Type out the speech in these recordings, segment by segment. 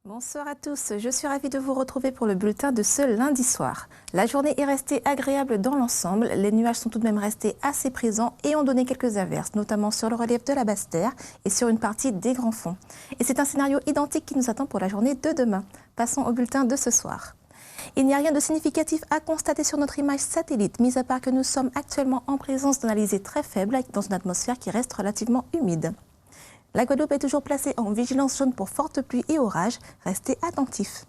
Bonsoir à tous, je suis ravie de vous retrouver pour le bulletin de ce lundi soir. La journée est restée agréable dans l'ensemble, les nuages sont tout de même restés assez présents et ont donné quelques averses, notamment sur le relief de la Basse-Terre et sur une partie des Grands Fonds. Et c'est un scénario identique qui nous attend pour la journée de demain. Passons au bulletin de ce soir. Il n'y a rien de significatif à constater sur notre image satellite, mis à part que nous sommes actuellement en présence d'un alizé très faible dans une atmosphère qui reste relativement humide. La Guadeloupe est toujours placée en vigilance jaune pour fortes pluies et orages. Restez attentifs.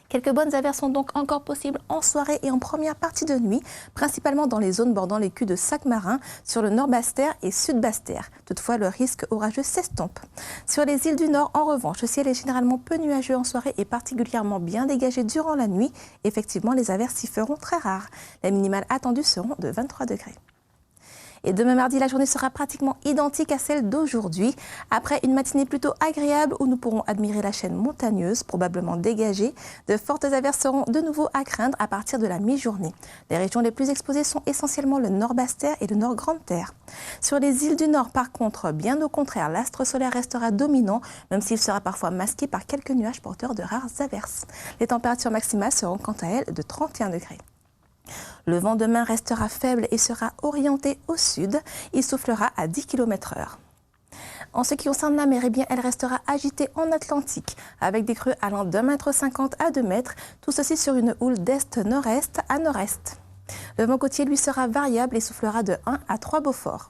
Quelques bonnes averses sont donc encore possibles en soirée et en première partie de nuit, principalement dans les zones bordant les culs de Sac-Marin, sur le nord Basse-Terre et sud Basse-Terre. Toutefois, le risque orageux s'estompe. Sur les îles du Nord, en revanche, le ciel est généralement peu nuageux en soirée et particulièrement bien dégagé durant la nuit. Effectivement, les averses s'y feront très rares. Les minimales attendues seront de 23 degrés. Et demain mardi, la journée sera pratiquement identique à celle d'aujourd'hui. Après une matinée plutôt agréable où nous pourrons admirer la chaîne montagneuse, probablement dégagée, de fortes averses seront de nouveau à craindre à partir de la mi-journée. Les régions les plus exposées sont essentiellement le nord Basse-Terre et le nord Grande-Terre. Sur les îles du Nord, par contre, bien au contraire, l'astre solaire restera dominant, même s'il sera parfois masqué par quelques nuages porteurs de rares averses. Les températures maximales seront quant à elles de 31 degrés. Le vent demain restera faible et sera orienté au sud. Il soufflera à 10 km/h. En ce qui concerne la mer, elle restera agitée en Atlantique, avec des creux allant d'1,50 m à 2 mètres, tout ceci sur une houle d'est-nord-est à nord-est. Le vent côtier, lui, sera variable et soufflera de 1 à 3 Beaufort.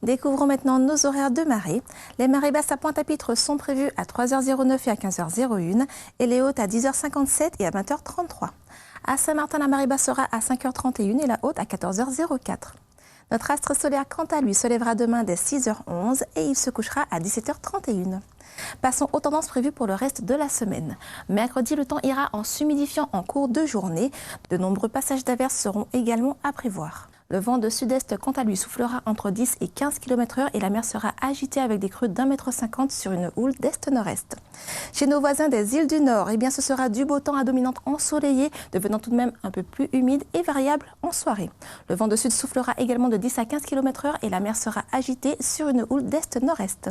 Découvrons maintenant nos horaires de marée. Les marées basses à Pointe-à-Pitre sont prévues à 3h09 et à 15h01 et les hautes à 10h57 et à 20h33. À Saint-Martin, la marée basse sera à 5h31 et la haute à 14h04. Notre astre solaire, quant à lui, se lèvera demain dès 6h11 et il se couchera à 17h31. Passons aux tendances prévues pour le reste de la semaine. Mercredi, le temps ira en s'humidifiant en cours de journée. De nombreux passages d'averses seront également à prévoir. Le vent de sud-est, quant à lui, soufflera entre 10 et 15 km/h et la mer sera agitée avec des creux d'1,50 m sur une houle d'est-nord-est. Chez nos voisins des îles du Nord, ce sera du beau temps à dominante ensoleillée, devenant tout de même un peu plus humide et variable en soirée. Le vent de sud soufflera également de 10 à 15 km/h et la mer sera agitée sur une houle d'est-nord-est.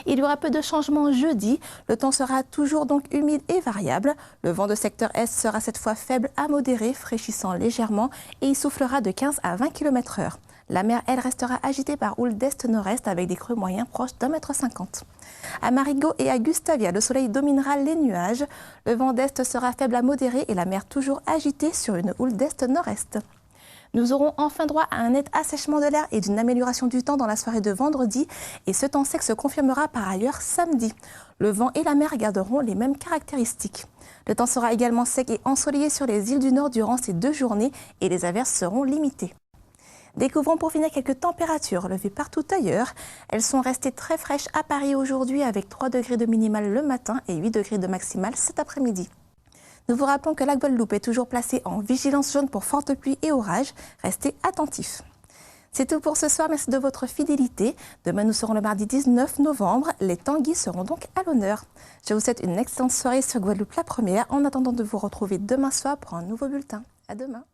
Il y aura peu de changements jeudi. Le temps sera toujours donc humide et variable. Le vent de secteur est sera cette fois faible à modéré, fraîchissant légèrement et il soufflera de 15 à 20 km/h. La mer, elle, restera agitée par houle d'est-nord-est avec des creux moyens proches d'1,50 m. À Marigot et à Gustavia, le soleil dominera les nuages. Le vent d'est sera faible à modéré et la mer toujours agitée sur une houle d'est-nord-est. Nous aurons enfin droit à un net assèchement de l'air et d'une amélioration du temps dans la soirée de vendredi. Et ce temps sec se confirmera par ailleurs samedi. Le vent et la mer garderont les mêmes caractéristiques. Le temps sera également sec et ensoleillé sur les îles du Nord durant ces 2 journées et les averses seront limitées. Découvrons pour finir quelques températures relevées partout ailleurs. Elles sont restées très fraîches à Paris aujourd'hui avec 3 degrés de minimale le matin et 8 degrés de maximale cet après-midi. Nous vous rappelons que la Guadeloupe est toujours placée en vigilance jaune pour fortes pluies et orages. Restez attentifs. C'est tout pour ce soir, merci de votre fidélité. Demain, nous serons le mardi 19 novembre. Les tanguis seront donc à l'honneur. Je vous souhaite une excellente soirée sur Guadeloupe la première, en attendant de vous retrouver demain soir pour un nouveau bulletin. À demain.